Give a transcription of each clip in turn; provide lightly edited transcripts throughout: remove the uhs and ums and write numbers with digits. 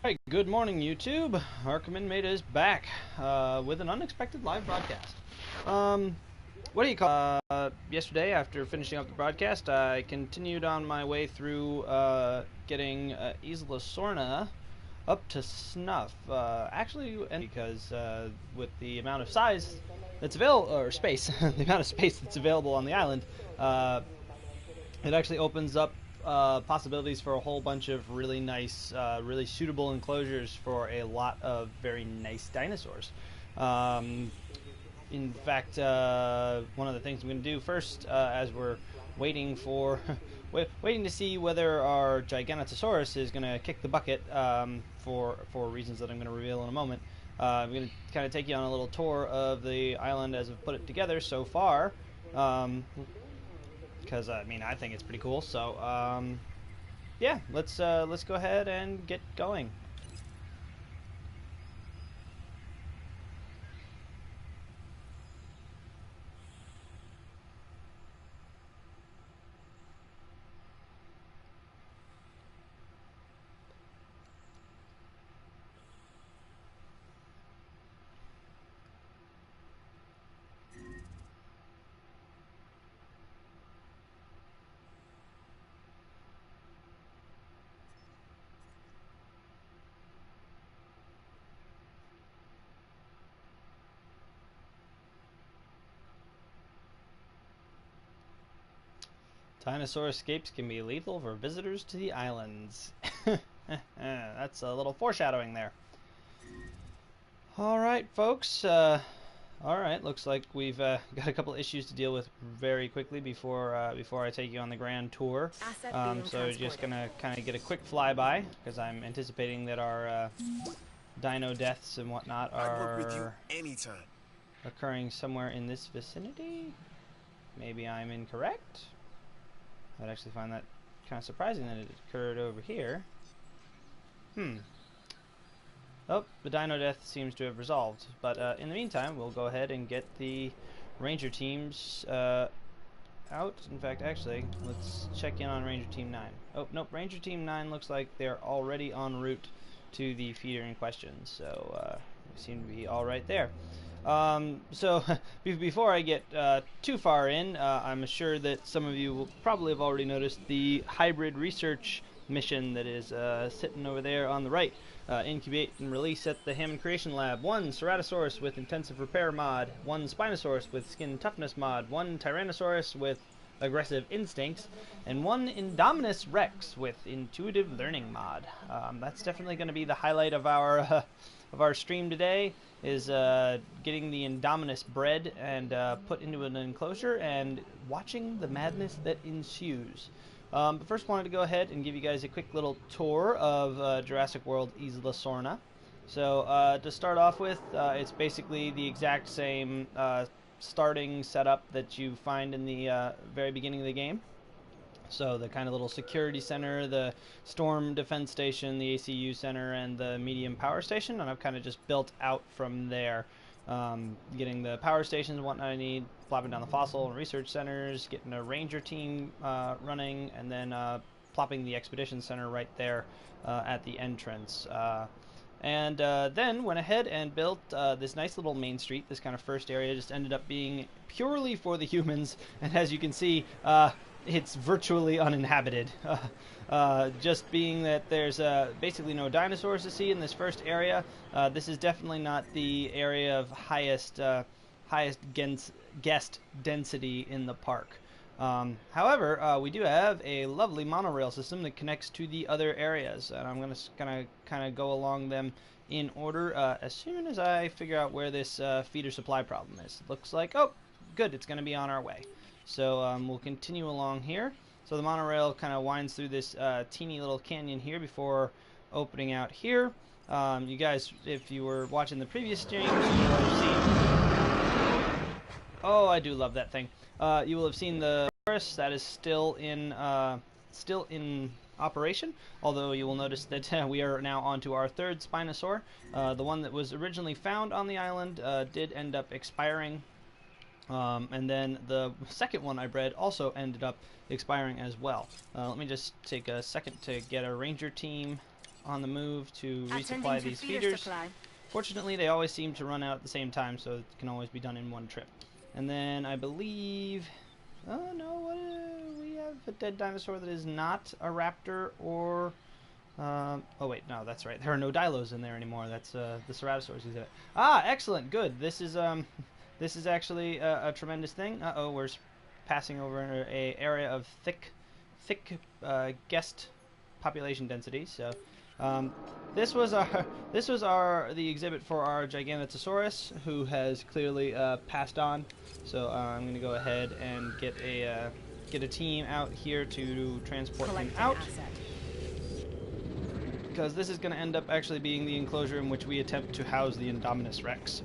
Hey, good morning, YouTube. Arkham is back with an unexpected live broadcast. Um, what do you call? Yesterday, after finishing up the broadcast, I continued on my way through getting Isla Sorna up to snuff. Actually, and because with the amount of size that's available, or space, the amount of space that's available on the island, uh, it actually opens up possibilities for a whole bunch of really nice, really suitable enclosures for a lot of very nice dinosaurs. Um, in fact, one of the things I'm going to do first, as we're waiting for, waiting to see whether our Giganotosaurus is going to kick the bucket for reasons that I'm going to reveal in a moment. I'm going to kind of take you on a little tour of the island as I've put it together so far. Because I mean I think it's pretty cool. So yeah, let's go ahead and get going. Dinosaur escapes can be lethal for visitors to the islands. That's a little foreshadowing there. All right, folks. All right, looks like we've got a couple issues to deal with very quickly before I take you on the grand tour. So just gonna kind of get a quick flyby because I'm anticipating that our dino deaths and whatnot are occurring somewhere in this vicinity. Maybe I'm incorrect. I'd actually find that kind of surprising that it occurred over here. Oh, the dino death seems to have resolved. But in the meantime, we'll go ahead and get the ranger teams out. In fact, actually, let's check in on Ranger Team 9. Oh, nope, Ranger Team 9 looks like they're already en route to the feeder in question. So we seem to be all right there. So before I get too far in, I'm sure that some of you will probably have already noticed the hybrid research mission that is sitting over there on the right. Incubate and release at the Hammond Creation Lab. One Ceratosaurus with intensive repair mod, one Spinosaurus with skin toughness mod, one Tyrannosaurus with aggressive instincts, and one Indominus Rex with intuitive learning mod. That's definitely going to be the highlight of our stream today, is getting the Indominus bred and put into an enclosure and watching the madness that ensues. But first, wanted to go ahead and give you guys a quick little tour of Jurassic World Isla Sorna. So to start off with, it's basically the exact same starting setup that you find in the very beginning of the game. So the kind of little security center, the storm defense station, the ACU center, and the medium power station, and I've kind of just built out from there. Getting the power stations and whatnot I need, plopping down the fossil and research centers, getting a ranger team running, and then plopping the expedition center right there at the entrance. And then went ahead and built this nice little main street. This kind of first area just ended up being purely for the humans, and as you can see, it's virtually uninhabited. Just being that there's basically no dinosaurs to see in this first area, this is definitely not the area of highest guest density in the park. However, we do have a lovely monorail system that connects to the other areas, and I'm going to kind of go along them in order as soon as I figure out where this feeder supply problem is. Looks like, oh, good, it's going to be on our way. So we'll continue along here. So the monorail kind of winds through this teeny little canyon here before opening out here. You guys, if you were watching the previous streams, you will have seen... Oh, I do love that thing. You will have seen the Taurus that is still in operation, although you will notice that we are now onto our third Spinosaur. The one that was originally found on the island did end up expiring. And then the second one I bred also ended up expiring as well. Let me just take a second to get a ranger team on the move to Attending resupply to these feeder feeders. supply. Fortunately, they always seem to run out at the same time, so it can always be done in one trip. And then I believe... Oh, no, we have a dead dinosaur that is not a raptor or... oh, wait, no, that's right. There are no dilos in there anymore. That's the Ceratosaurus exhibit. Ah, excellent, good. This is actually a tremendous thing. Uh-oh, we're passing over an area of thick guest population density, so... this was the exhibit for our Giganotosaurus, who has clearly passed on. So I'm going to go ahead and get a team out here to transport him out, because this is going to end up actually being the enclosure in which we attempt to house the Indominus Rex.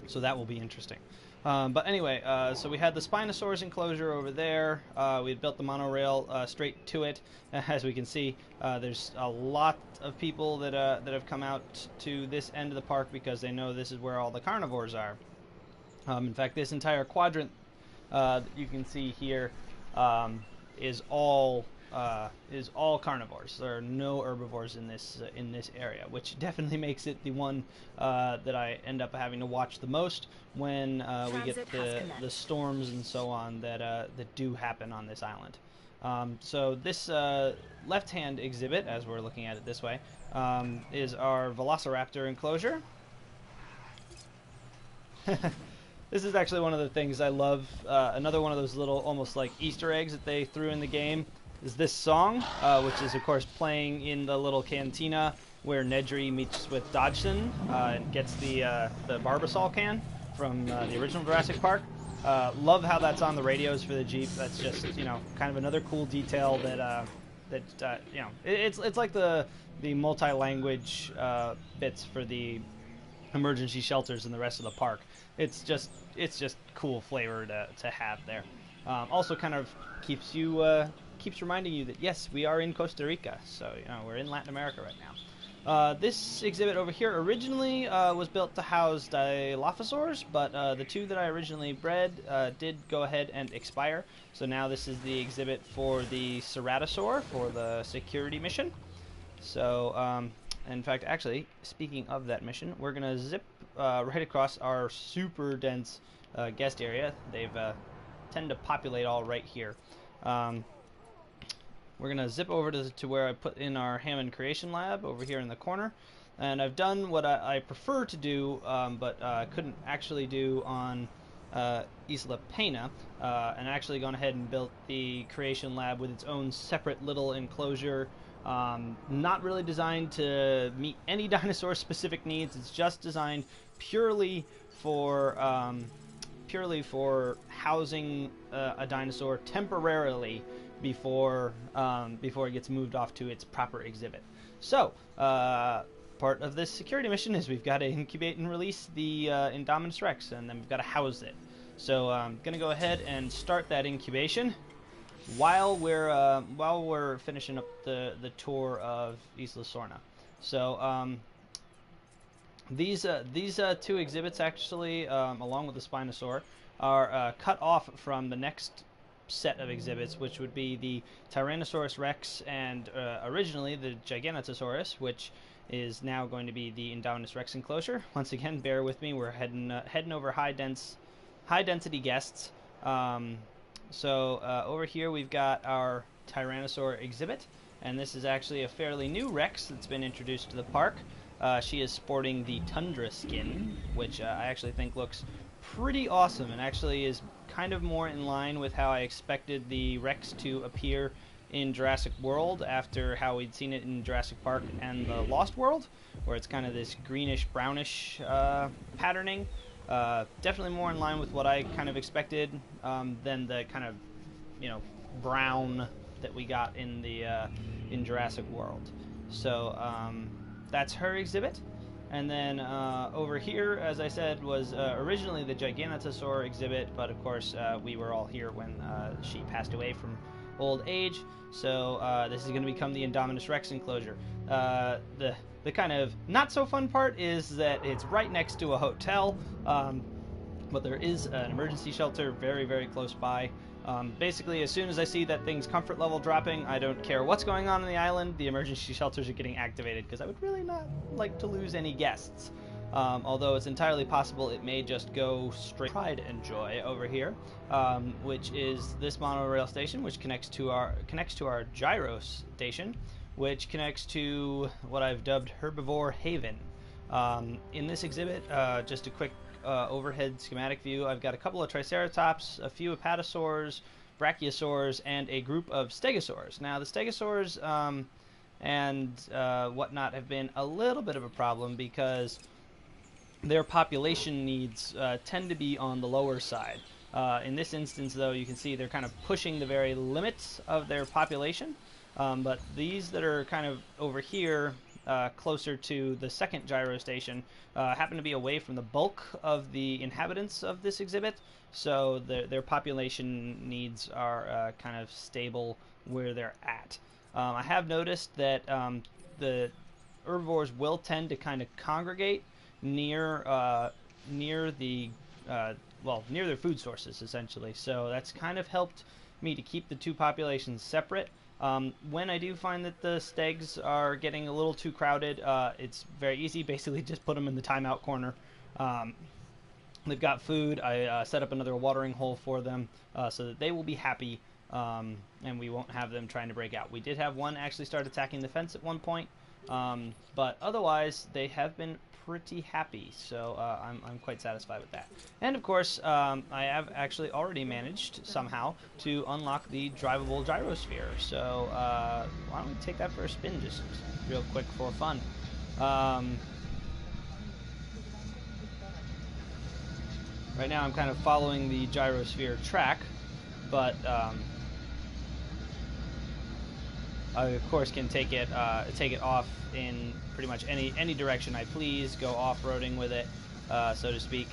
So that will be interesting. But anyway, so we had the Spinosaurus enclosure over there. We had built the monorail straight to it. As we can see, there's a lot of people that have come out to this end of the park because they know this is where all the carnivores are. In fact, this entire quadrant that you can see here is all carnivores. There are no herbivores in this area, which definitely makes it the one that I end up having to watch the most when we get the storms and so on that do happen on this island. So this left-hand exhibit, as we're looking at it this way, is our Velociraptor enclosure. This is actually one of the things I love. Another one of those little, almost like Easter eggs that they threw in the game is this song, which is, of course, playing in the little cantina where Nedry meets with Dodgson and gets the Barbasol can from the original Jurassic Park. Love how that's on the radios for the Jeep. That's just, kind of another cool detail that it's like the multi-language bits for the emergency shelters in the rest of the park. It's just cool flavor to have there. Also kind of keeps reminding you that yes, we are in Costa Rica, so we're in Latin America right now. This exhibit over here originally was built to house Dilophosaurs, but the two that I originally bred did go ahead and expire. So now this is the exhibit for the Ceratosaur for the security mission. So in fact, actually, speaking of that mission, we're gonna zip right across our super dense guest area. They've tend to populate all right here. We're going to zip over to where I put in our Hammond Creation Lab over here in the corner. And I've done what I prefer to do, but couldn't actually do on Isla Pena, and actually gone ahead and built the Creation Lab with its own separate little enclosure. Not really designed to meet any dinosaur-specific needs. It's just designed purely for housing a dinosaur temporarily before it gets moved off to its proper exhibit. So, part of this security mission is we've got to incubate and release the Indominus Rex, and then we've got to house it. So I'm going to go ahead and start that incubation while we're finishing up the tour of Isla Sorna. So these two exhibits actually, along with the Spinosaur, are cut off from the next set of exhibits, which would be the Tyrannosaurus Rex and originally the Giganotosaurus, which is now going to be the Indominus Rex enclosure. Once again, bear with me. We're heading over high density guests. So over here we've got our Tyrannosaur exhibit, and this is actually a fairly new Rex that's been introduced to the park. She is sporting the Tundra skin, which I actually think looks pretty awesome, and actually is kind of more in line with how I expected the Rex to appear in Jurassic World after how we'd seen it in Jurassic Park and the Lost World, where it's kind of this greenish brownish patterning. Definitely more in line with what I kind of expected than the kind of brown that we got in the in Jurassic World. So that's her exhibit. And then over here, as I said, was originally the Giganotosaur exhibit, but of course we were all here when she passed away from old age. So this is going to become the Indominus Rex enclosure. The kind of not so fun part is that it's right next to a hotel, but there is an emergency shelter very, very close by. Basically, as soon as I see that thing's comfort level dropping, I don't care what's going on the island, the emergency shelters are getting activated, because I would really not like to lose any guests. Although it's entirely possible it may just go straight Pride and Joy over here, which is this monorail station, which connects to our gyro station, which connects to what I've dubbed Herbivore Haven. In this exhibit, just a quick overhead schematic view, I've got a couple of Triceratops, a few Apatosaurs, Brachiosaurs, and a group of Stegosaurs. Now, the Stegosaurs and whatnot have been a little bit of a problem because their population needs tend to be on the lower side. In this instance, though, you can see they're kind of pushing the very limits of their population. But these that are kind of over here, closer to the second gyro station, happen to be away from the bulk of the inhabitants of this exhibit, so their population needs are kind of stable where they're at. I have noticed that the herbivores will tend to kind of congregate near the near their food sources, essentially. So that's kind of helped me to keep the two populations separate. When I do find that the stegs are getting a little too crowded, it's very easy. Basically, just put them in the timeout corner. They've got food. I set up another watering hole for them so that they will be happy, and we won't have them trying to break out. We did have one actually start attacking the fence at one point, but otherwise they have been pretty happy, so I'm quite satisfied with that. And of course, I have actually already managed somehow to unlock the drivable gyrosphere, so why don't we take that for a spin just real quick for fun. Right now I'm kind of following the gyrosphere track, but I of course can take it off in pretty much any direction I please, go off-roading with it, so to speak.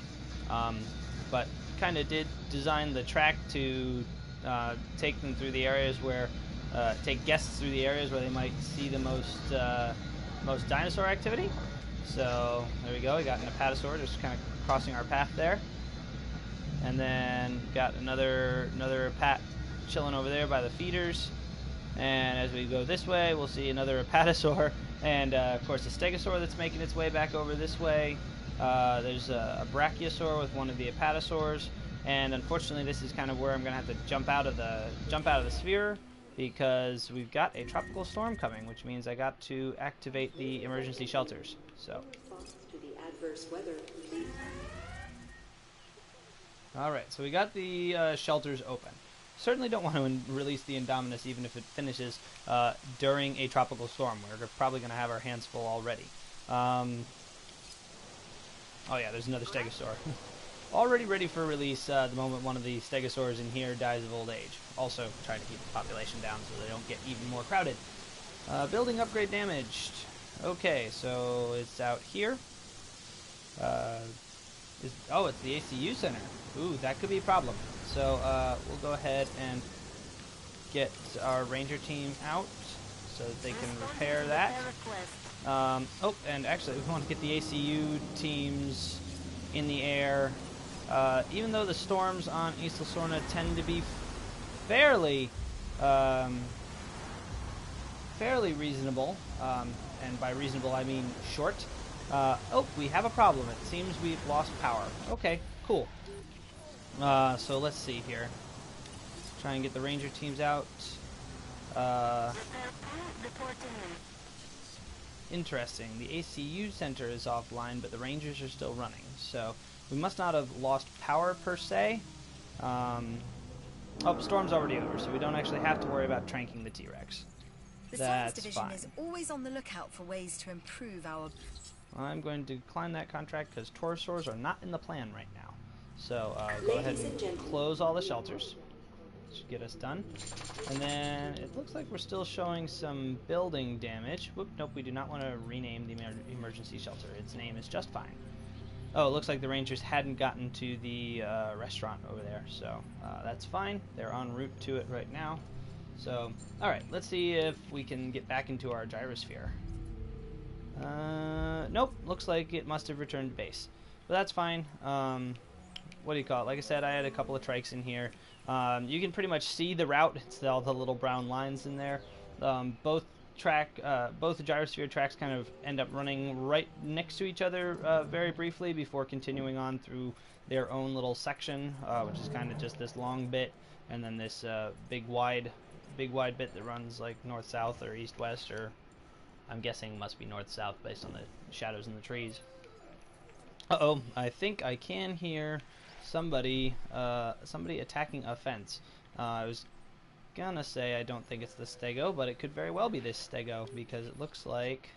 But kind of did design the track to take them through the areas where, take guests through the areas where they might see the most dinosaur activity. So there we go. We got an Apatosaur just kind of crossing our path there, and then got another Apat chilling over there by the feeders. And as we go this way, we'll see another Apatosaur, and of course a Stegosaur that's making its way back over this way. There's a Brachiosaur with one of the Apatosaurs, and unfortunately this is kind of where I'm going to have to jump out of the sphere, because we've got a tropical storm coming, which means I got to activate the emergency shelters. So. Alright, so we got the shelters open. Certainly don't want to release the Indominus even if it finishes during a tropical storm. We're probably going to have our hands full already. Oh yeah, there's another Stegosaur. Already ready for release the moment one of the Stegosaurs in here dies of old age. Also trying to keep the population down so they don't get even more crowded. Building upgrade damaged. Okay, so it's out here. Oh, it's the ACU center. Ooh, that could be a problem. So we'll go ahead and get our ranger team out so that they can repair that. Oh, and actually we want to get the ACU teams in the air. Even though the storms on Isla Sorna tend to be fairly reasonable, and by reasonable I mean short. Oh, we have a problem. It seems we've lost power. Okay, cool. So let's see here. Let's try and get the ranger teams out. Interesting. The ACU center is offline, but the rangers are still running. So we must not have lost power per se. Oh, storm's already over, so we don't actually have to worry about tranking the T-Rex. The Science Division is always on the lookout for ways to improve our... I'm going to decline that contract because Torosaurs are not in the plan right now. So go ahead and close all the shelters. Should get us done. And then it looks like we're still showing some building damage. Whoop, nope, we do not want to rename the emergency shelter. Its name is just fine. Oh, it looks like the rangers hadn't gotten to the restaurant over there, so that's fine. They're en route to it right now. So, alright, let's see if we can get back into our gyrosphere. Nope, looks like it must have returned to base. But that's fine. what do you call it? Like I said, I had a couple of trikes in here. You can pretty much see the route. It's all the little brown lines in there. Both the gyrosphere tracks kind of end up running right next to each other very briefly before continuing on through their own little section, which is kind of just this long bit, and then this big wide bit that runs like north-south or east-west, or I'm guessing must be north-south based on the shadows in the trees. Uh-oh, I think I can hear somebody attacking a fence. I was gonna say I don't think it's the Stego, but it could very well be this Stego, because it looks like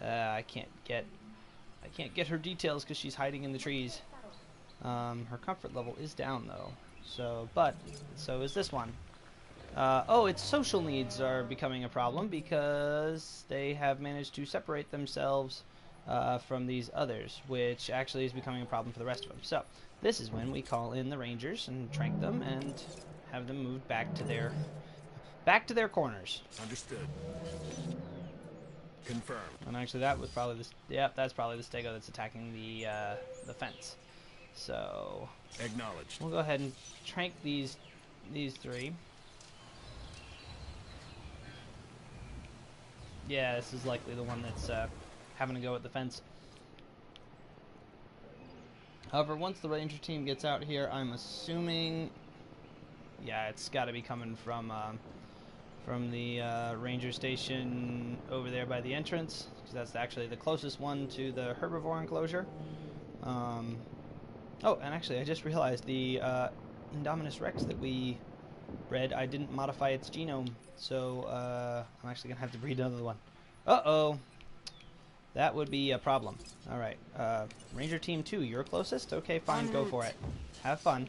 I can't get her details because she's hiding in the trees. Her comfort level is down though, so is this one. Oh, its social needs are becoming a problem because they have managed to separate themselves from these others, which actually is becoming a problem for the rest of them. So this is when we call in the Rangers and trank them and have them moved back to their corners. Understood. Confirmed. And actually, that was probably that's probably the Stego that's attacking the fence. So Acknowledged. we'll go ahead and trank these three. Yeah, this is likely the one that's having to go at the fence. However, once the Ranger team gets out here, I'm assuming, yeah, it's got to be coming from the Ranger station over there by the entrance, because that's actually the closest one to the herbivore enclosure. Oh, and actually, I just realized the Indominus Rex that we bred, I didn't modify its genome, so I'm actually gonna have to breed another one. Uh-oh, that would be a problem. All right, Ranger Team 2, you're closest. Okay, fine, go for it. Have fun.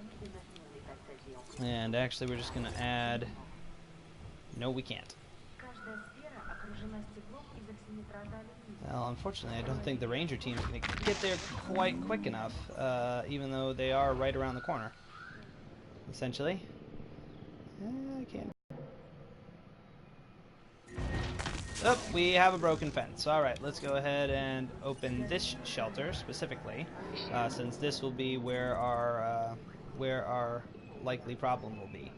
And actually, we're just gonna add. No, we can't. Well, unfortunately, I don't think the Ranger team is going to get there quite quick enough, even though they are right around the corner, essentially. I can't. Oh, we have a broken fence. Alright, let's go ahead and open this shelter, specifically, since this will be where our likely problem will be.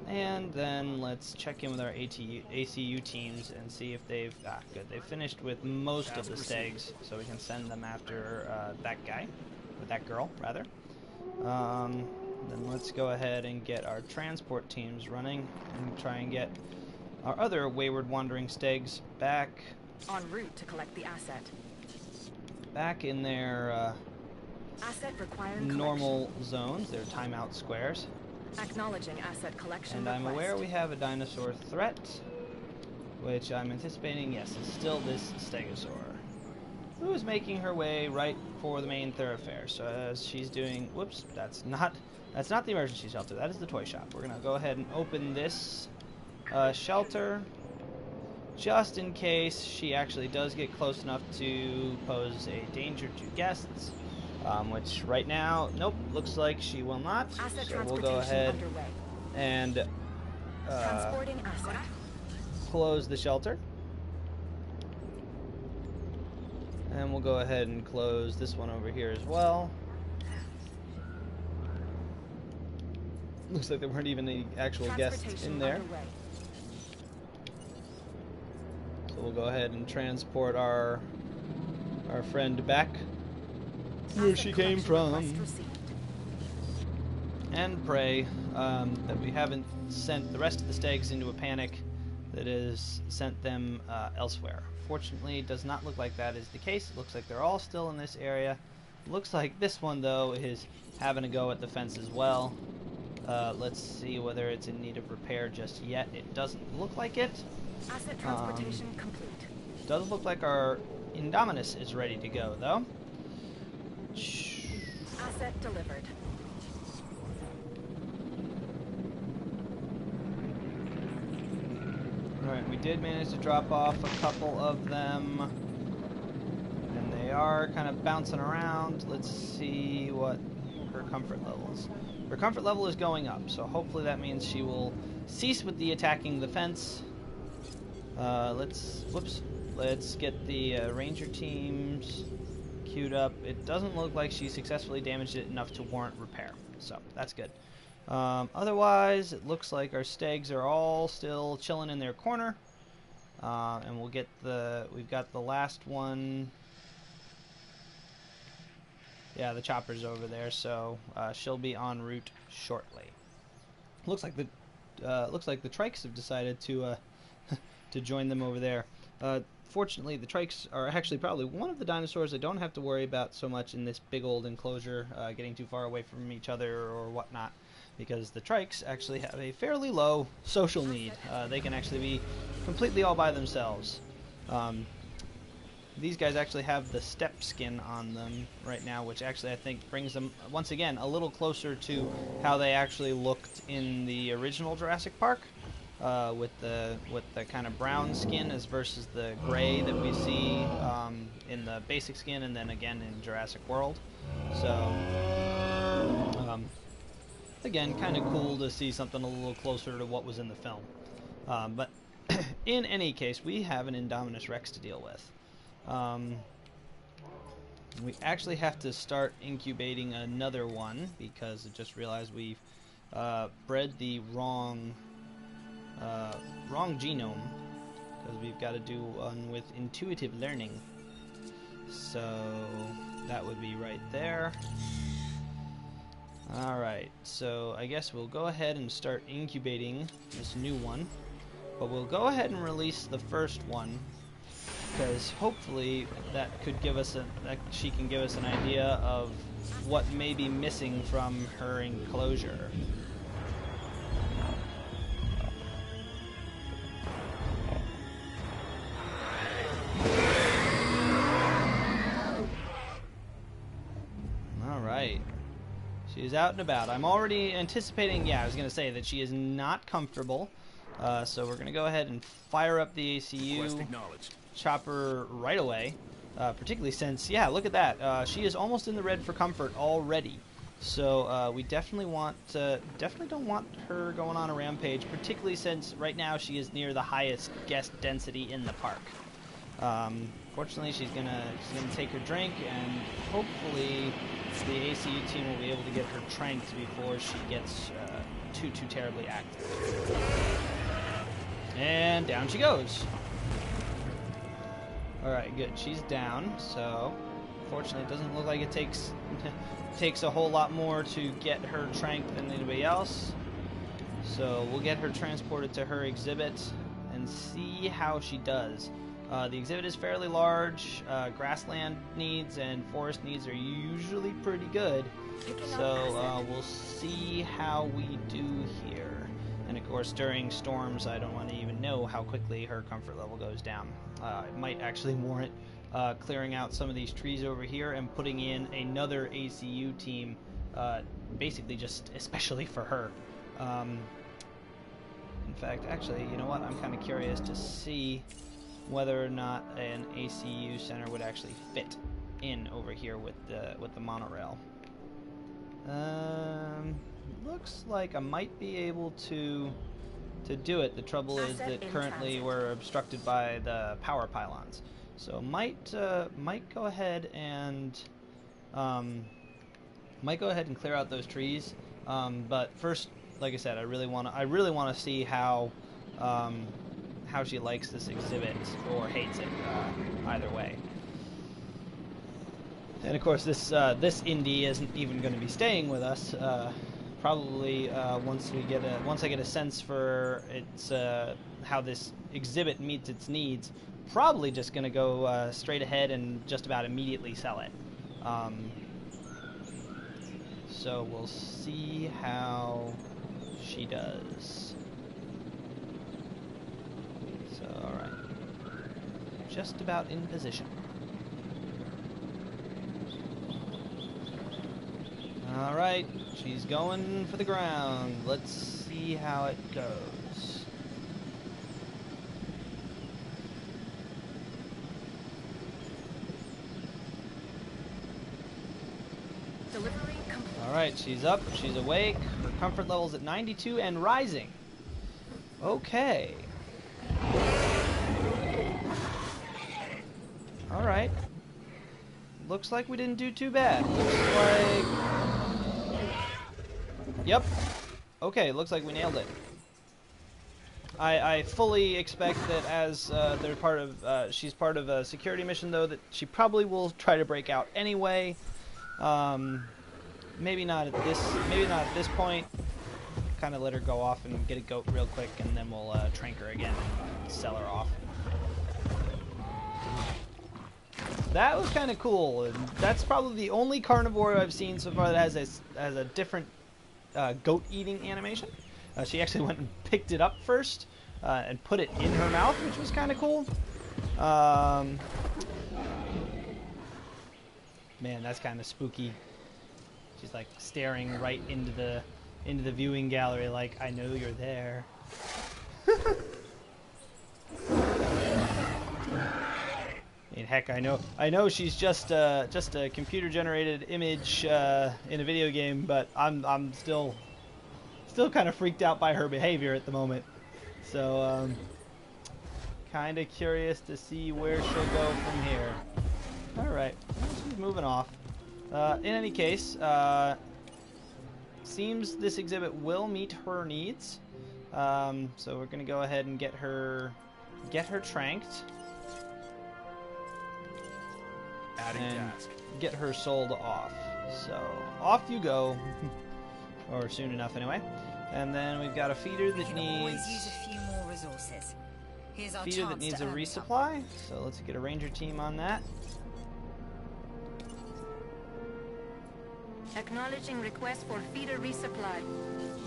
And then let's check in with our ACU teams and see if they've... good. They've finished with most of the stags, so we can send them after that guy. Or that girl, rather. Then let's go ahead and get our transport teams running and try and get our other wayward wandering stags back... En route to collect the asset. Back in their Asset requiring normal zones, their timeout squares. Acknowledging asset collection And I'm aware we have a dinosaur threat, which I'm anticipating, yes, is still this Stegosaur, who is making her way right for the main thoroughfare. So as she's doing, whoops, that's not the emergency shelter, that is the toy shop. We're gonna go ahead and open this shelter, just in case she actually does get close enough to pose a danger to guests. Which right now, nope, looks like she will not. Asset so we'll go ahead underway. and Transporting asset. close the shelter. And we'll go ahead and close this one over here as well. Looks like there weren't even any actual guests in there. Underway. So we'll go ahead and transport our friend back where she came from, and pray that we haven't sent the rest of the stags into a panic that has sent them elsewhere. Fortunately, it does not look like that is the case. It looks like they're all still in this area. Looks like this one, though, is having a go at the fence as well. Let's see whether it's in need of repair just yet. It doesn't look like it. Asset transportation complete. Does look like our Indominus is ready to go, though. Asset delivered. Alright, we did manage to drop off a couple of them, and they are kind of bouncing around. Let's see what her comfort level is. Her comfort level is going up, so hopefully that means she will cease with the attacking the fence. Let's get the Ranger teams queued up. It doesn't look like she successfully damaged it enough to warrant repair, so that's good. Otherwise, it looks like our stegs are all still chilling in their corner, and we've got the last one. Yeah, the chopper's over there, so she'll be en route shortly. Looks like the trikes have decided to to join them over there. Fortunately, the trikes are actually probably one of the dinosaurs I don't have to worry about so much in this big old enclosure, getting too far away from each other or whatnot, because the trikes actually have a fairly low social need. They can actually be completely all by themselves. These guys actually have the step skin on them right now, which actually I think brings them, once again, a little closer to how they actually looked in the original Jurassic Park, with the kind of brown skin as versus the gray that we see in the basic skin, and then again in Jurassic World. So, again, kind of cool to see something a little closer to what was in the film. But in any case, we have an Indominus Rex to deal with. We actually have to start incubating another one because I just realized we've bred the wrong genome, because we've got to do one with intuitive learning. So that would be right there. Alright, so I guess we'll go ahead and start incubating this new one, but we'll go ahead and release the first one, because hopefully that could give us she can give us an idea of what may be missing from her enclosure. All right, she's out and about. I'm already anticipating. Yeah, I was going to say that she is not comfortable. So we're going to go ahead and fire up the ACU chopper right away, particularly since, yeah, look at that. She is almost in the red for comfort already. So we definitely don't want her going on a rampage, particularly since right now she is near the highest guest density in the park. Fortunately, she's gonna take her drink, and hopefully the ACU team will be able to get her tranked before she gets too terribly active. And down she goes. Alright, good. She's down, so fortunately it doesn't look like it takes a whole lot more to get her tranked than anybody else. So we'll get her transported to her exhibit and see how she does. The exhibit is fairly large. Grassland needs and forest needs are usually pretty good. So we'll see how we do here. And of course, during storms, I don't want to even know how quickly her comfort level goes down. It might actually warrant clearing out some of these trees over here and putting in another ACU team, basically just especially for her. In fact, actually, you know what? I'm kind of curious to see whether or not an ACU center would actually fit in over here with the monorail. Looks like I might be able to do it. The trouble is that currently we're obstructed by the power pylons. So might go ahead and clear out those trees. But first, like I said, I really want to see how she likes this exhibit or hates it. Either way. And of course, this Indy isn't even going to be staying with us. Probably once I get a sense for its how this exhibit meets its needs, probably just going to go straight ahead and just about immediately sell it. So we'll see how she does. So all right, just about in position. Alright, she's going for the ground. Let's see how it goes. Delivery complete. Alright, she's up, she's awake. Her comfort level's at 92 and rising. Okay. Alright. looks like we didn't do too bad. Looks like... Yep. Okay, looks like we nailed it. I fully expect that as they're part of, she's part of a security mission, though, that she probably will try to break out anyway. Maybe not at this point. Kind of let her go off and get a goat real quick, and then we'll trank her again and sell her off. That was kind of cool. And that's probably the only carnivore I've seen so far that has a different goat eating animation. She actually went and picked it up first and put it in her mouth, which was kind of cool. Man, that's kind of spooky. She's like staring right into the viewing gallery, like, I know you're there. I mean, heck, I know she's just a computer-generated image in a video game, but I'm still kind of freaked out by her behavior at the moment. So, kind of curious to see where she'll go from here. All right, well, she's moving off. In any case, seems this exhibit will meet her needs. So we're gonna go ahead and get her tranked. And get her sold off. So off you go, or soon enough anyway. And then we've got a feeder that needs always use a few more resources. Here's our feeder that needs a resupply. So let's get a ranger team on that. Acknowledging request for feeder resupply.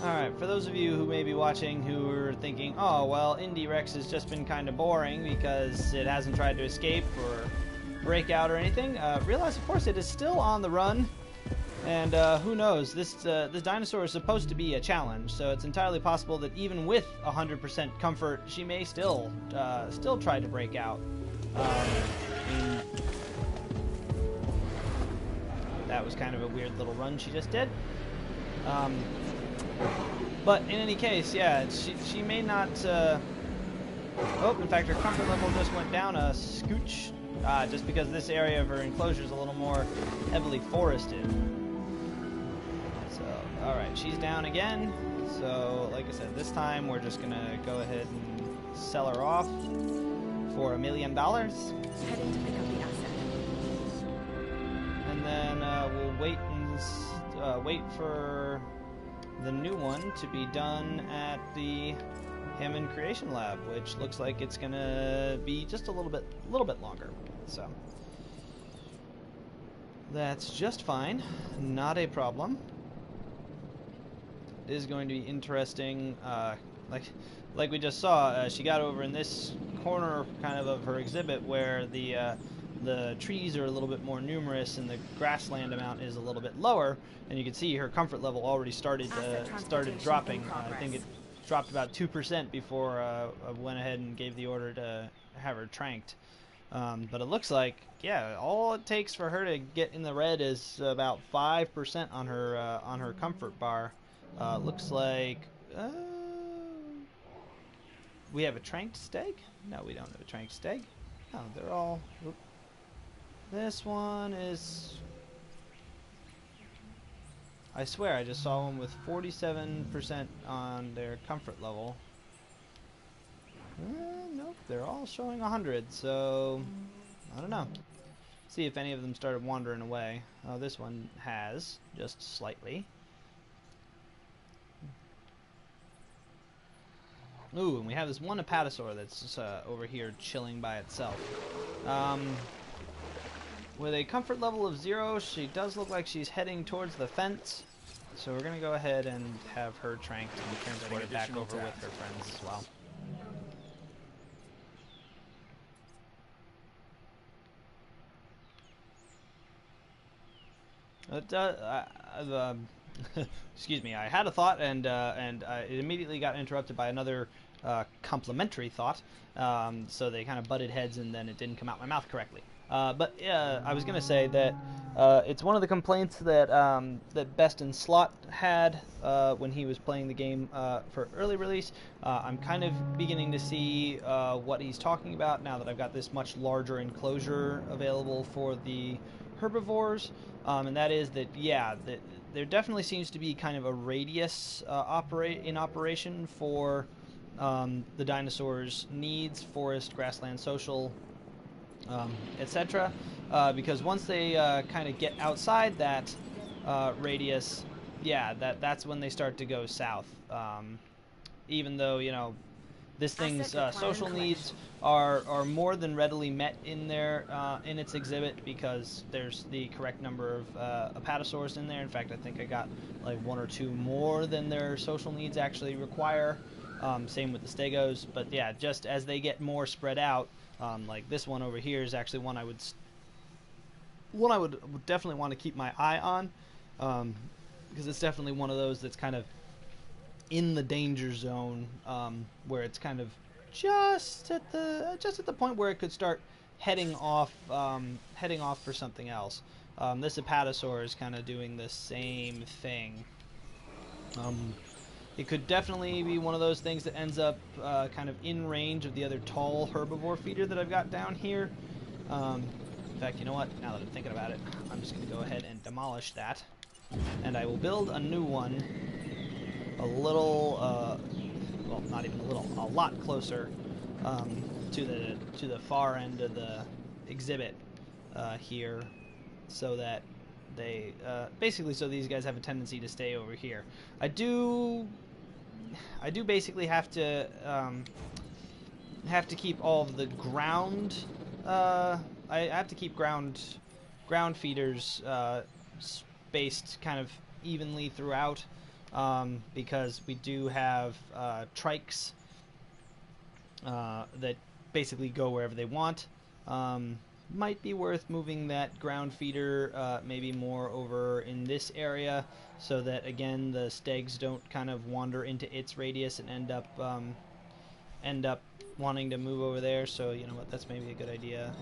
Alright, for those of you who may be watching who are thinking, oh, well, Indy Rex has just been kind of boring because it hasn't tried to escape or break out or anything, realize, of course, it is still on the run. And who knows, this dinosaur is supposed to be a challenge, so it's entirely possible that even with 100% comfort, she may still try to break out. That was kind of a weird little run she just did. But in any case, yeah, she may not... Oh, in fact, her comfort level just went down a scooch, just because this area of her enclosure is a little more heavily forested. So, alright, she's down again. So, like I said, this time we're just going to go ahead and sell her off for $1 million. Heading to pick up the asset. And then we'll wait for the new one to be done at the Hammond Creation Lab, which looks like it's gonna be just a little bit longer. So that's just fine, not a problem. It is going to be interesting. Like we just saw, she got over in this corner kind of her exhibit where the trees are a little bit more numerous and the grassland amount is a little bit lower, and you can see her comfort level already started dropping. I think it dropped about 2% before I went ahead and gave the order to have her tranked. But it looks like, yeah, all it takes for her to get in the red is about 5% on her comfort bar. Looks like we have a tranked stag? No, we don't have a tranked stag. No, they're all... Whoop. This one is... I swear I just saw one with 47% on their comfort level. Nope, they're all showing 100, so... I don't know. See if any of them started wandering away. Oh, this one has, just slightly. Ooh, and we have this one apatosaur that's over here chilling by itself. With a comfort level of 0, she does look like she's heading towards the fence. So we're going to go ahead and have her tranked and transported back over with her friends as well. Excuse me, I had a thought and it immediately got interrupted by another complimentary thought. So they kind of butted heads and then it didn't come out my mouth correctly. But I was going to say that it's one of the complaints that that Best in Slot had when he was playing the game for early release. I'm kind of beginning to see what he's talking about now that I've got this much larger enclosure available for the herbivores, and that is that, yeah, there definitely seems to be kind of a radius operation for the dinosaurs' needs, forest, grassland, social, etc. Because once they kind of get outside that radius, yeah, that's when they start to go south. Even though, you know, this thing's social needs are more than readily met in there in its exhibit, because there's the correct number of apatosaurs in there. In fact, I think I got like 1 or 2 more than their social needs actually require. Same with the stegos, but yeah, just as they get more spread out, like this one over here is actually one I would definitely want to keep my eye on, because it's definitely one of those that's kind of in the danger zone, where it's kind of just at the point where it could start heading off for something else. This apatosaur is kind of doing the same thing. It could definitely be one of those things that ends up kind of in range of the other tall herbivore feeder that I've got down here. In fact, you know what? Now that I'm thinking about it, I'm just going to go ahead and demolish that, and I will build a new one a little, well, not even a little, a lot closer to the far end of the exhibit here, so that they basically, so these guys have a tendency to stay over here. I do basically have to keep all of the ground. I have to keep ground feeders spaced kind of evenly throughout, because we do have trikes that basically go wherever they want. Might be worth moving that ground feeder maybe more over in this area, so that again the stegs don't kind of wander into its radius and end up wanting to move over there. So you know what, that's maybe a good idea.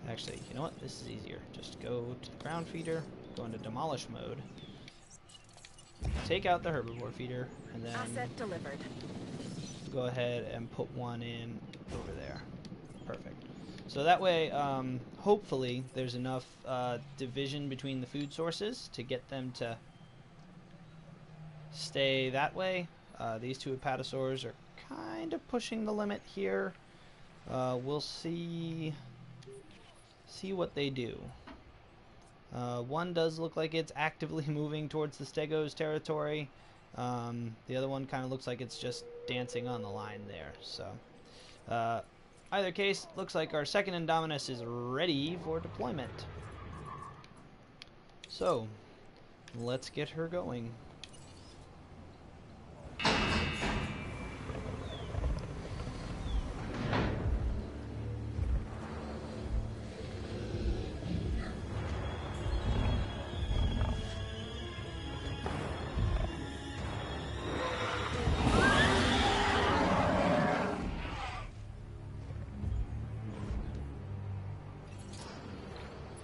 Actually, you know what, this is easier. Just go to the ground feeder, go into demolish mode, take out the herbivore feeder, and then Asset delivered. go ahead and put one in over there. Perfect. So that way, hopefully, there's enough division between the food sources to get them to stay that way. These two apatosaurs are kind of pushing the limit here. We'll see what they do. One does look like it's actively moving towards the Stegos territory. The other one kind of looks like it's just dancing on the line there. So, either case, looks like our second Indominus is ready for deployment. So, let's get her going.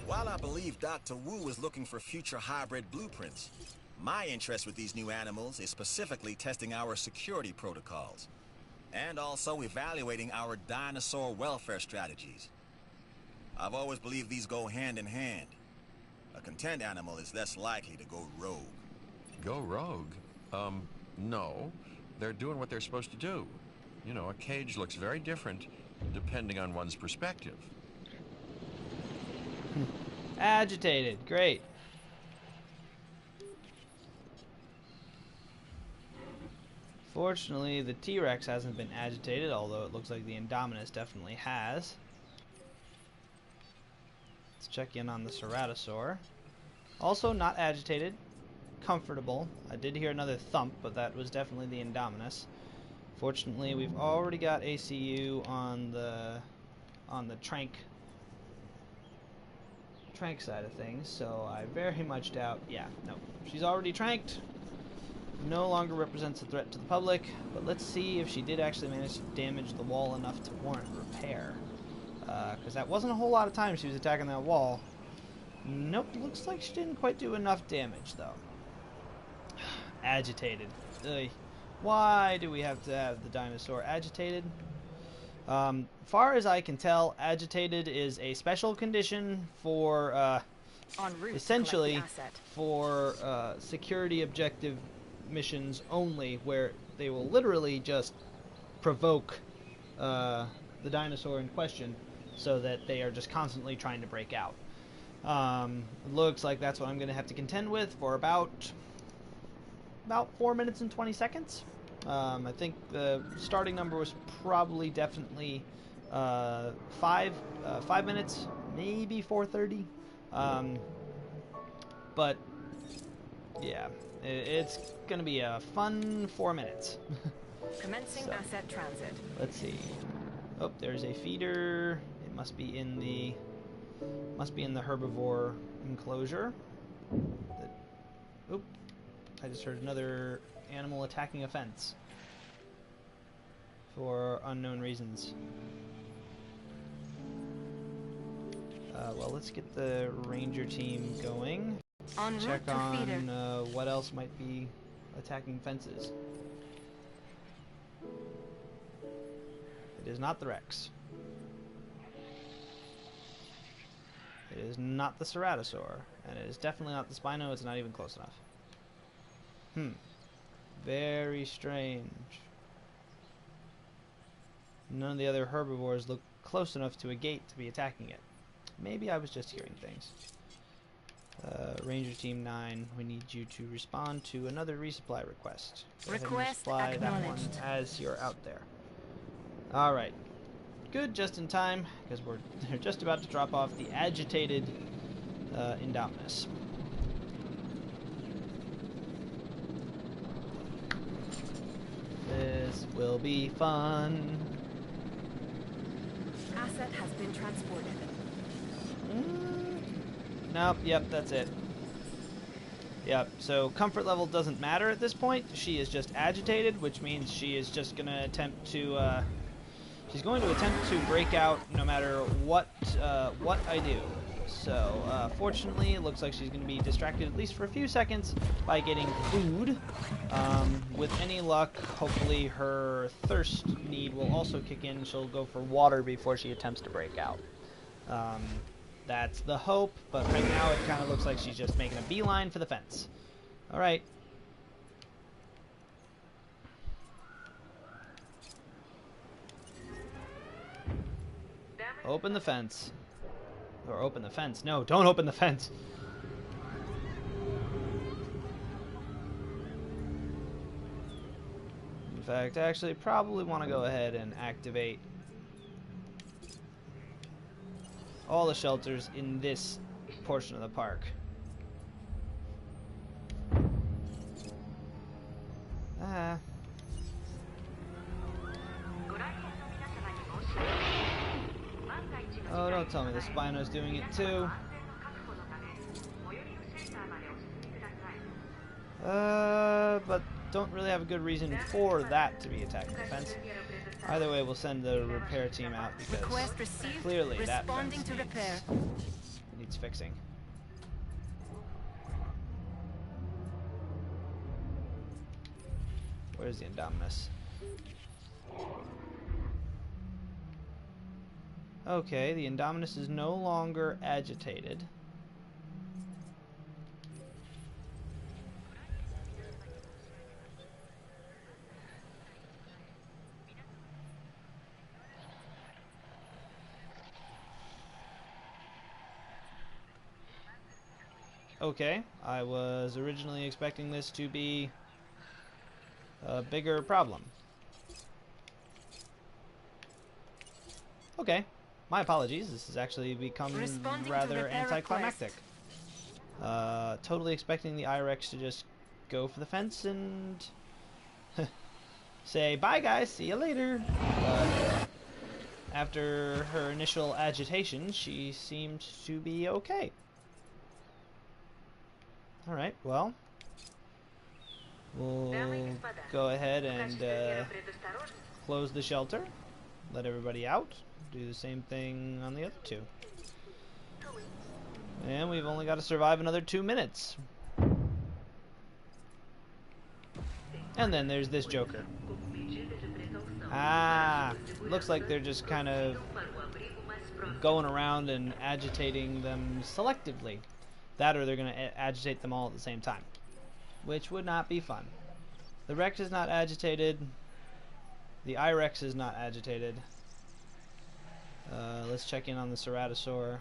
While I believe Dr. Wu is looking for future hybrid blueprints, my interest with these new animals is specifically testing our security protocols, and also evaluating our dinosaur welfare strategies. I've always believed these go hand in hand. A content animal is less likely to go rogue. Go rogue? No. They're doing what they're supposed to do. You know, a cage looks very different depending on one's perspective. Agitated. Great. Fortunately, the T-Rex hasn't been agitated, although it looks like the Indominus definitely has. Let's check in on the Ceratosaur. Also not agitated. Comfortable. I did hear another thump, but that was definitely the Indominus. Fortunately, we've already got ACU on the trank side of things, so I very much doubt. Yeah, no, she's already tranked. No longer represents a threat to the public, but let's see if she did actually manage to damage the wall enough to warrant repair, because that wasn't a whole lot of time she was attacking that wall. Nope, looks like she didn't quite do enough damage though. Agitated. Ugh. Why do we have to have the dinosaur agitated? Far as I can tell, agitated is a special condition for En route to collect the essentially asset. for security objective missions only, where they will literally just provoke the dinosaur in question so that they are just constantly trying to break out. It looks like that's what I'm going to have to contend with for about 4 minutes and 20 seconds. I think the starting number was probably definitely 5 minutes, maybe 4:30. But yeah, it's going to be a fun 4 minutes. Commencing asset transit. Let's see. Oh, there's a feeder. It must be in the herbivore enclosure. Oop! I just heard another animal attacking a fence for unknown reasons. Well, let's get the ranger team going. En Check route to feeder. on what else might be attacking fences. It is not the Rex. It is not the Ceratosaur. And it is definitely not the Spino. It's not even close enough. Very strange. None of the other herbivores look close enough to a gate to be attacking it. Maybe I was just hearing things. Ranger Team 9, we need you to respond to another resupply request. Go ahead and Request resupply that one acknowledged. as you're out there. Alright. Good, just in time, because they're just about to drop off the agitated Indominus. This will be fun. Asset has been transported. Nope, yep, that's it. Yep, so comfort level doesn't matter at this point. She is just agitated, which means she is just going to attempt to, she's going to attempt to break out no matter what I do. So, fortunately, it looks like she's going to be distracted at least for a few seconds by getting food. With any luck, hopefully her thirst need will also kick in. She'll go for water before she attempts to break out. That's the hope, but right now it kind of looks like she's just making a beeline for the fence. Alright. Open the fence. Or open the fence. No, don't open the fence. In fact, I actually probably want to go ahead and activate all the shelters in this portion of the park. Oh, don't tell me the Spino's doing it too. But don't really have a good reason for that to be attacking the fence. Either way, we'll send the repair team out because Request received. clearly that Responding fence to repair. needs fixing. Where's the Indominus? Okay, the Indominus is no longer agitated. Okay, I was originally expecting this to be a bigger problem. Okay, my apologies. This has actually become Responding to rather repair anticlimactic. Totally expecting the IREX to just go for the fence and say, bye guys, see you later. But after her initial agitation, she seemed to be okay. Alright, well, we'll go ahead and close the shelter, let everybody out, do the same thing on the other two. And we've only got to survive another 2 minutes. And then there's this Joker. Looks like they're just kind of going around and agitating them selectively. That or they're going to agitate them all at the same time, which would not be fun. The Rex is not agitated. The I-Rex is not agitated. Let's check in on the Ceratosaur.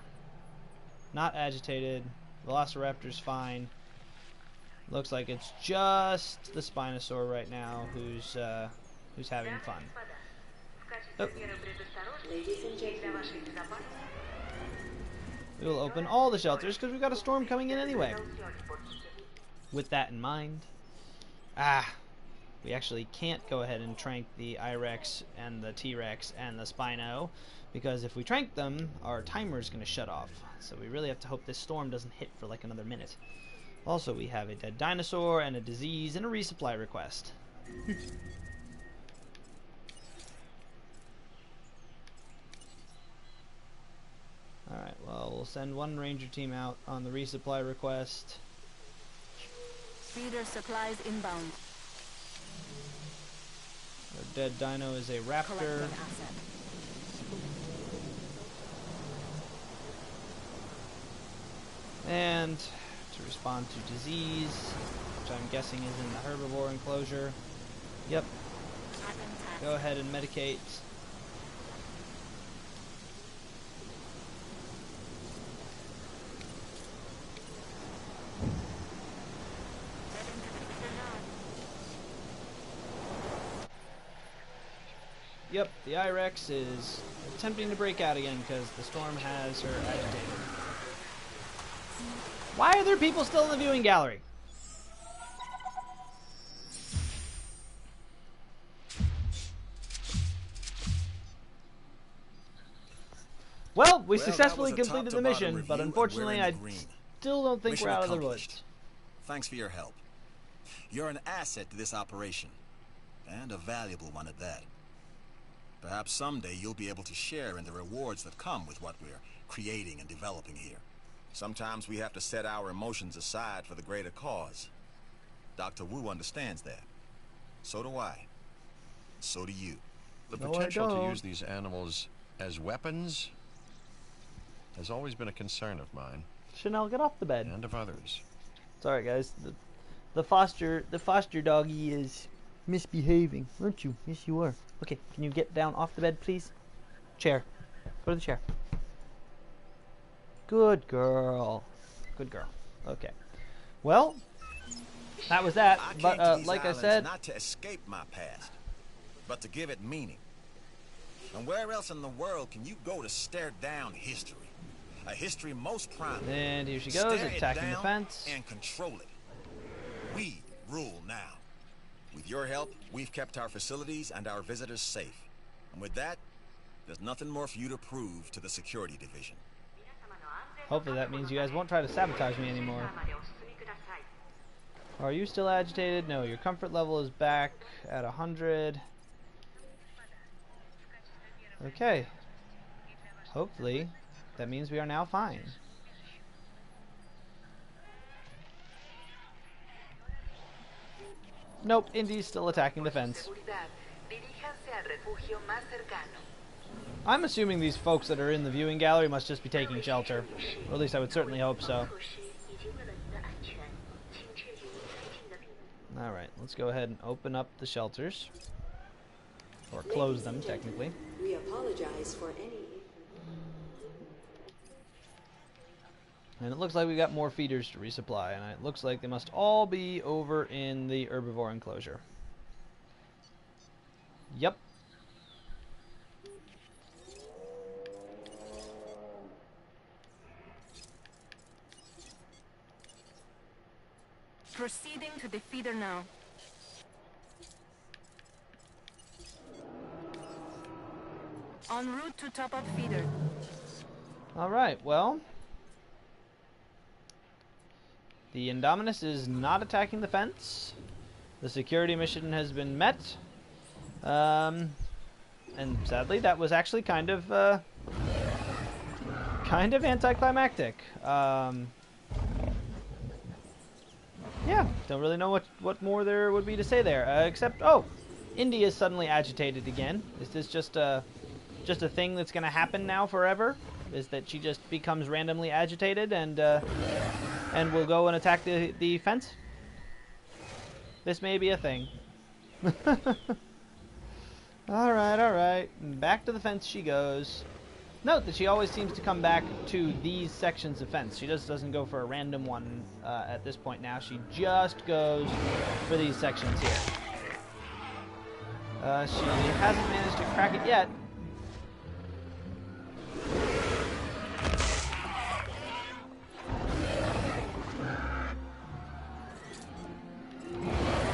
Not agitated. Velociraptor's fine. Looks like it's just the Spinosaur right now who's having fun. Oh. We will open all the shelters because we've got a storm coming in anyway. With that in mind, we actually can't go ahead and trank the I-Rex and the T-Rex and the Spino, because if we trank them, our timer is going to shut off. So we really have to hope this storm doesn't hit for like another minute. Also, we have a dead dinosaur and a disease and a resupply request. Alright, well, we'll send one ranger team out on the resupply request. Feeder supplies inbound. Our dead dino is a raptor. And to respond to disease, which I'm guessing is in the herbivore enclosure. Yep. Go ahead and medicate. Yep, the I-Rex is attempting to break out again because the storm has her agitated. Why are there people still in the viewing gallery? Well, we successfully completed the mission, but unfortunately I still don't think we're out of the woods. Thanks for your help. You're an asset to this operation, and a valuable one at that. Perhaps someday you'll be able to share in the rewards that come with what we're creating and developing here. Sometimes we have to set our emotions aside for the greater cause. Dr. Wu understands that. So do I. So do you. The potential to use these animals as weapons has always been a concern of mine. Chanel, get off the bed. And of others. Sorry, guys. The foster doggy is misbehaving, aren't you? Yes, you are. Okay, can you get down off the bed, please? Chair. Go to the chair. Good girl. Good girl. Okay. Well, that was that. But like I said, not to escape my past, but to give it meaning. And where else in the world can you go to stare down history? A history most prominent. And here she goes, attacking the fence. And control it. We rule now. With your help, we've kept our facilities and our visitors safe. And with that, there's nothing more for you to prove to the security division. Hopefully that means you guys won't try to sabotage me anymore. Are you still agitated? No, your comfort level is back at 100. Okay. Hopefully that means we are now fine. Nope, Indy's still attacking the fence. I'm assuming these folks that are in the viewing gallery must just be taking shelter. Or at least I would certainly hope so. Alright, let's go ahead and open up the shelters. Or close them, technically. We apologize for any... And it looks like we got more feeders to resupply, and it looks like they must all be over in the herbivore enclosure. Yep. Proceeding to the feeder now. En route to top up feeder. Alright, well... the Indominus is not attacking the fence. The security mission has been met. And sadly, that was actually kind of anticlimactic. Yeah, don't really know what more there would be to say there. Except, oh, Indy is suddenly agitated again. Is this just a thing that's going to happen now forever? Is that she just becomes randomly agitated and and we'll go and attack the fence. This may be a thing. Alright, alright. Back to the fence she goes. Note that she always seems to come back to these sections of fence. She just doesn't go for a random one at this point now. She just goes for these sections here. She hasn't managed to crack it yet.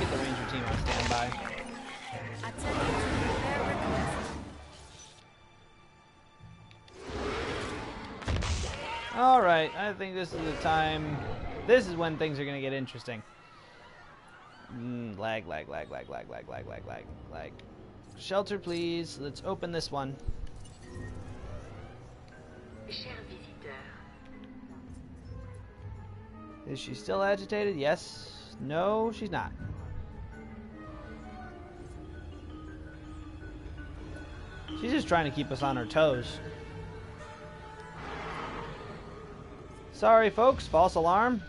Get the ranger team on standby. Alright, I think this is the time. This is when things are going to get interesting. Lag. Shelter, please. Let's open this one. Is she still agitated? Yes. No, she's not. She's just trying to keep us on our toes. Sorry, folks. False alarm.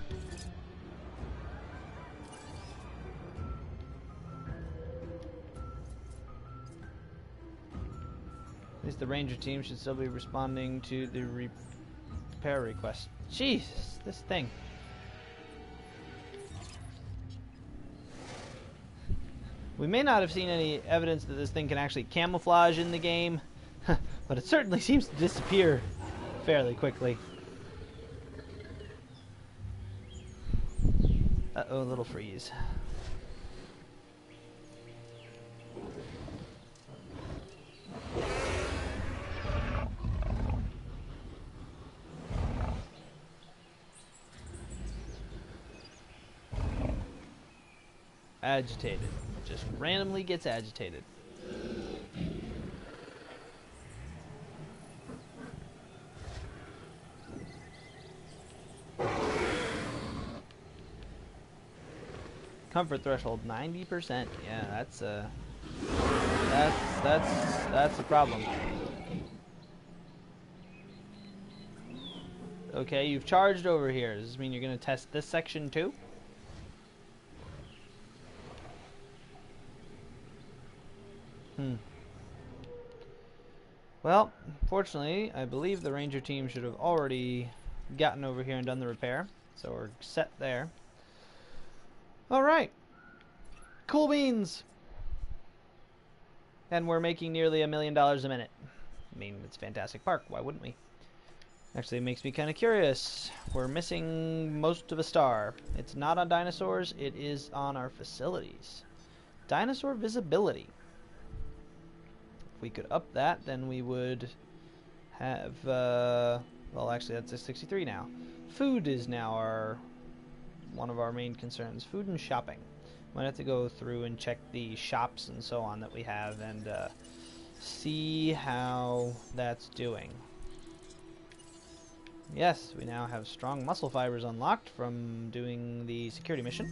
At least the ranger team should still be responding to the repair request. Jeez, this thing. We may not have seen any evidence that this thing can actually camouflage in the game, but it certainly seems to disappear fairly quickly. Uh-oh, a little freeze. Agitated. Just randomly gets agitated. Comfort threshold 90%. Yeah, that's a problem. Okay, you've charged over here. Does this mean you're going to test this section too? Well, fortunately, I believe the ranger team should have already gotten over here and done the repair. So we're set there. Alright. Cool beans! And we're making nearly $1 million a minute. I mean, it's Fantastic Park. Why wouldn't we? Actually, it makes me kind of curious. We're missing most of a star. It's not on dinosaurs. It is on our facilities. Dinosaur visibility. If we could up that, then we would have... well, actually, that's a 63 now. Food is now one of our main concerns. Food and shopping. Might have to go through and check the shops and so on that we have and see how that's doing. Yes, we now have strong muscle fibers unlocked from doing the security mission.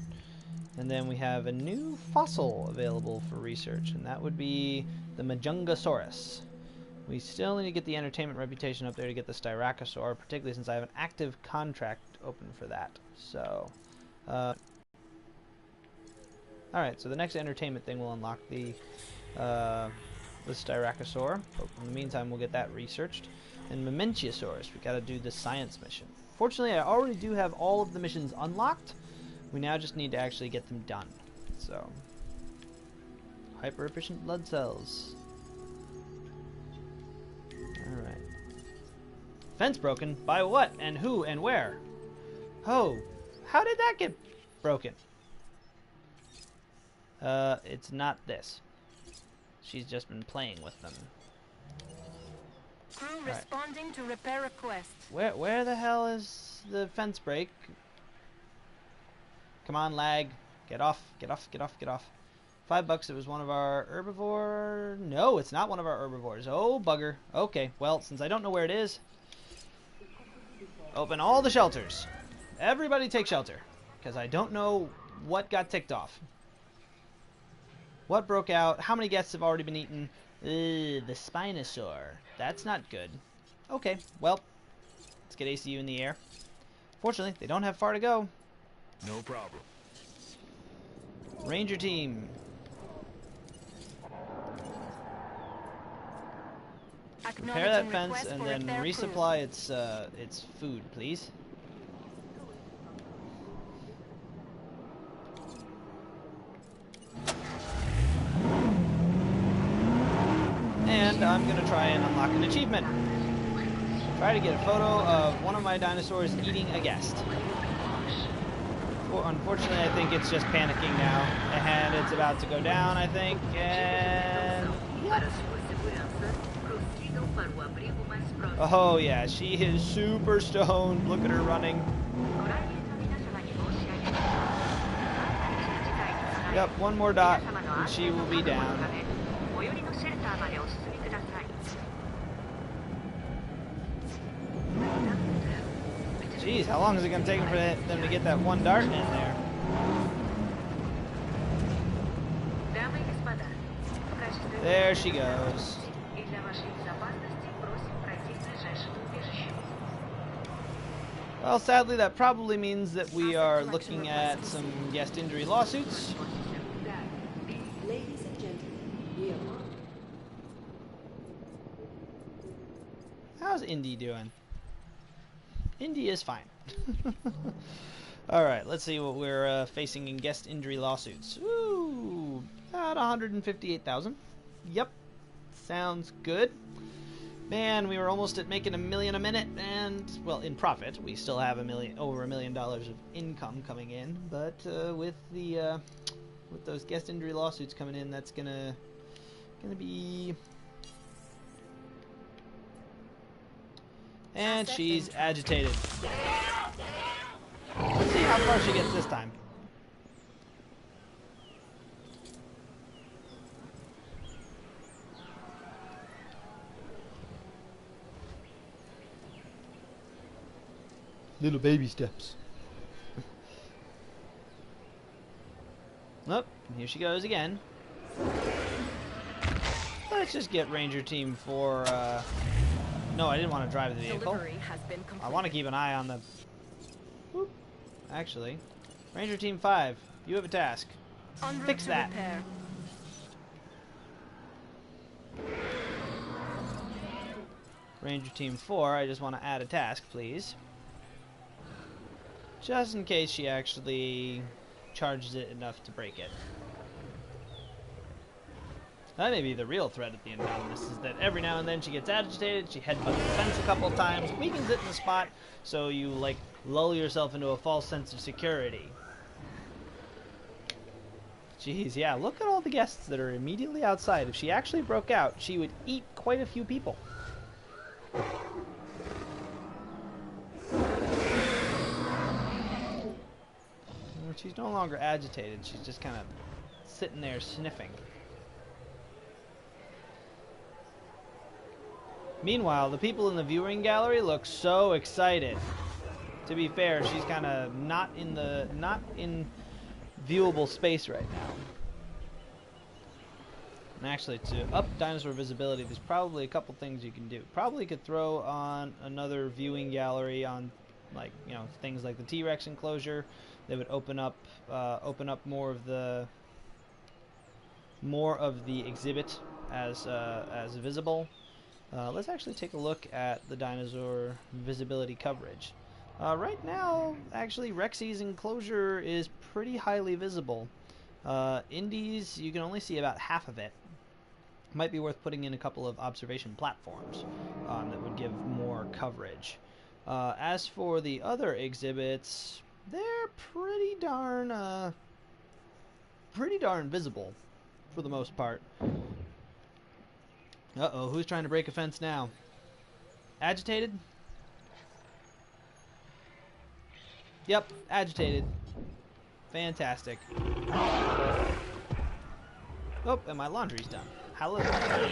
And then we have a new fossil available for research, and that would be the Majungasaurus. We still need to get the entertainment reputation up there to get the Styracosaur, particularly since I have an active contract open for that. So, alright, so the next entertainment thing will unlock the Styracosaur. But in the meantime, we'll get that researched. And Mementiosaurus, we gotta do the science mission. Fortunately, I already do have all of the missions unlocked. We now just need to actually get them done. So, hyper-efficient blood cells. Alright. Fence broken? By what? And who? And where? Oh, how did that get broken? It's not this. She's just been playing with them. Crew responding to repair request. Where the hell is the fence break? Come on, lag. Get off, get off, get off, get off. $5, it was one of our herbivore... No, it's not one of our herbivores. Oh, bugger. Okay, well, since I don't know where it is, open all the shelters. Everybody take shelter, because I don't know what got ticked off. What broke out? How many guests have already been eaten? The Spinosaur. That's not good. Okay, well, let's get ACU in the air. Fortunately, they don't have far to go. No problem. Ranger team. Repair that fence and then resupply its food, please. And I'm gonna try and unlock an achievement. Try to get a photo of one of my dinosaurs eating a guest. Well, unfortunately, I think it's just panicking now, and it's about to go down, I think, and... Yep. Oh yeah, she is super stoned. Look at her running. Yep, one more dot, and she will be down. Jeez, how long is it going to take for them to get that one dart in there? There she goes. Well, sadly, that probably means that we are looking at some guest injury lawsuits. Ladies and gentlemen, we are on. How's Indy doing? Indy is fine. Alright, let's see what we're facing in guest injury lawsuits. Ooh, about 158,000. Yep, sounds good. Man, we were almost at making $1 million a minute, and, well, in profit. We still have over $1 million of income coming in, but with those guest injury lawsuits coming in, that's gonna be... And she's agitated. Let's see how far she gets this time. Little baby steps. Oh, here she goes again. Let's just get Ranger Team 4, no, I didn't want to drive the vehicle. I want to keep an eye on the... Whoop. Actually, Ranger Team 5, you have a task. Fix that. Ranger Team 4, I just want to add a task, please. Just in case she actually charges it enough to break it. That may be the real threat at the Indominus, is that every now and then she gets agitated, she headbutts the fence a couple of times, weakens it in the spot, so you, like, lull yourself into a false sense of security. Jeez, yeah, look at all the guests that are immediately outside. If she actually broke out, she would eat quite a few people. She's no longer agitated, she's just kind of sitting there sniffing. Meanwhile, the people in the viewing gallery look so excited. To be fair, she's kind of not in viewable space right now. And actually, to up dinosaur visibility, there's probably a couple things you can do. Probably could throw on another viewing gallery on, like, you know, things like the T-Rex enclosure. They would open up more of the exhibit as visible. Let's actually take a look at the dinosaur visibility coverage. Right now, actually, Rexy's enclosure is pretty highly visible. Indy's, you can only see about half of it. Might be worth putting in a couple of observation platforms that would give more coverage. As for the other exhibits, they're pretty darn visible for the most part. Uh-oh, who's trying to break a fence now? Agitated? Yep, agitated. Fantastic. Oh, and my laundry's done. Hallelujah.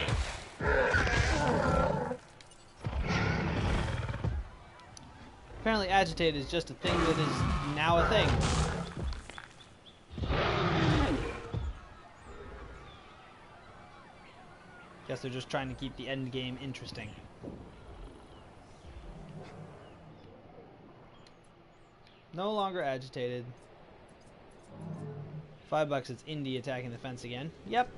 Apparently agitated is just a thing that is now a thing. Guess they're just trying to keep the end game interesting. No longer agitated. $5, it's Indy attacking the fence again. Yep.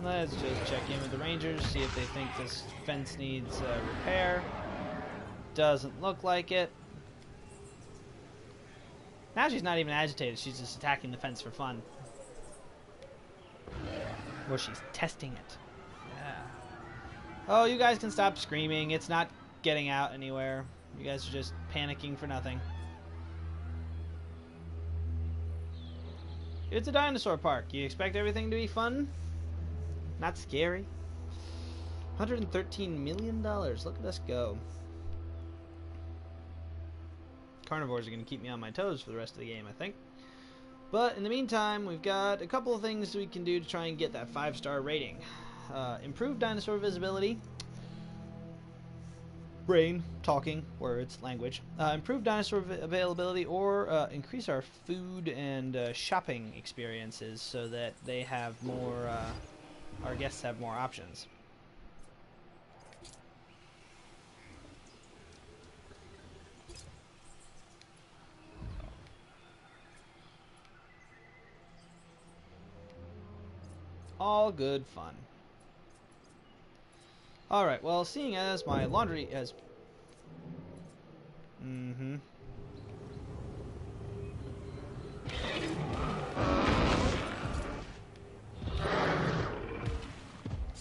Let's just check in with the Rangers, see if they think this fence needs repair. Doesn't look like it. Now she's not even agitated, she's just attacking the fence for fun. Or she's testing it. Yeah. Oh, you guys can stop screaming. It's not getting out anywhere. You guys are just panicking for nothing. It's a dinosaur park. You expect everything to be fun? Not scary. $113 million. Look at us go. Carnivores are going to keep me on my toes for the rest of the game, I think. But in the meantime, we've got a couple of things we can do to try and get that 5-star rating. Improved dinosaur visibility. Brain, talking, words, language. Improved dinosaur availability, or increase our food and shopping experiences so that they have more, our guests have more options. All good fun. Alright, well, seeing as my laundry has...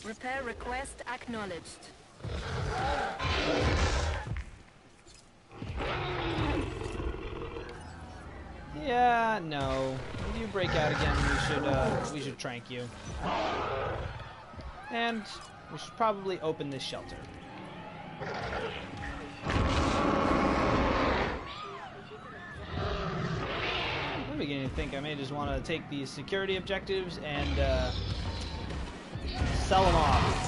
Repair request acknowledged. Yeah, no. If you break out again, we should trank you. And we should probably open this shelter. I'm beginning to think I may just want to take these security objectives and sell them off.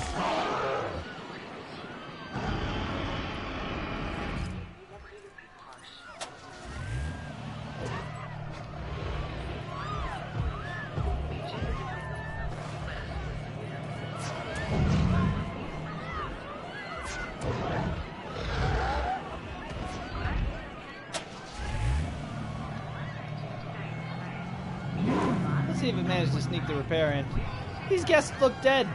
See if it managed to sneak the repair in. These guests look dead.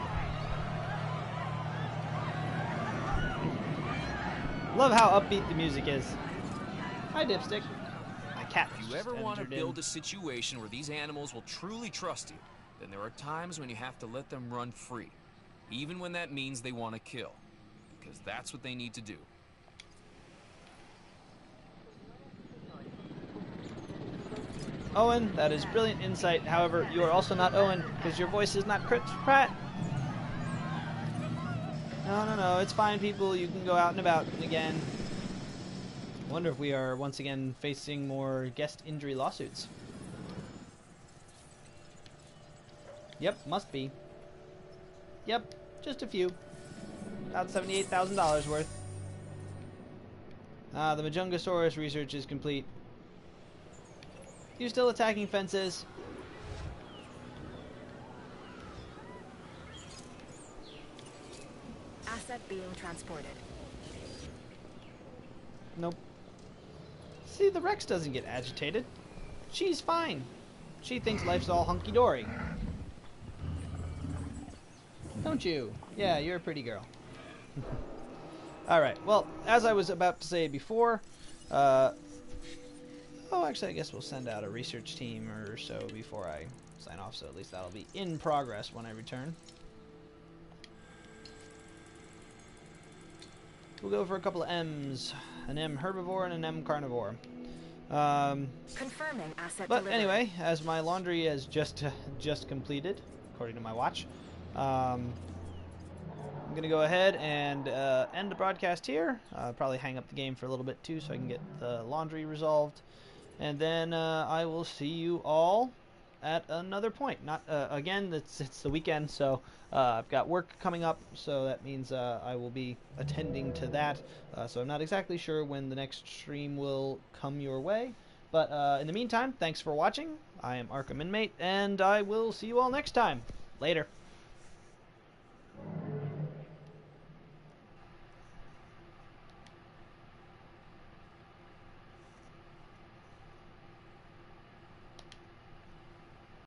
Love how upbeat the music is. Hi, Dipstick. My cat. If you ever want to build a situation where these animals will truly trust you, then there are times when you have to let them run free, even when that means they want to kill, because that's what they need to do. Owen, that is brilliant insight. However, you are also not Owen, because your voice is not Chris Pratt. No, it's fine, people. You can go out and about again. I wonder if we are once again facing more guest injury lawsuits. Yep, must be. Yep, just a few. About $78,000 worth. The Majungasaurus research is complete. You still attacking fences? Asset being transported. Nope. See, the Rex doesn't get agitated. She's fine. She thinks life's all hunky-dory. Don't you? Yeah, you're a pretty girl. Alright, well, as I was about to say before, oh, actually, I guess we'll send out a research team or so before I sign off, so at least that'll be in progress when I return. We'll go for a couple of M's. An M herbivore and an M carnivore. Confirming asset But delivery. anyway, as my laundry has just completed, according to my watch, I'm going to go ahead and end the broadcast here. Probably hang up the game for a little bit too so I can get the laundry resolved. And then I will see you all at another point. Not again, it's the weekend, so I've got work coming up, so that means I will be attending to that. So I'm not exactly sure when the next stream will come your way. But in the meantime, thanks for watching. I am Arkham Inmate, and I will see you all next time. Later.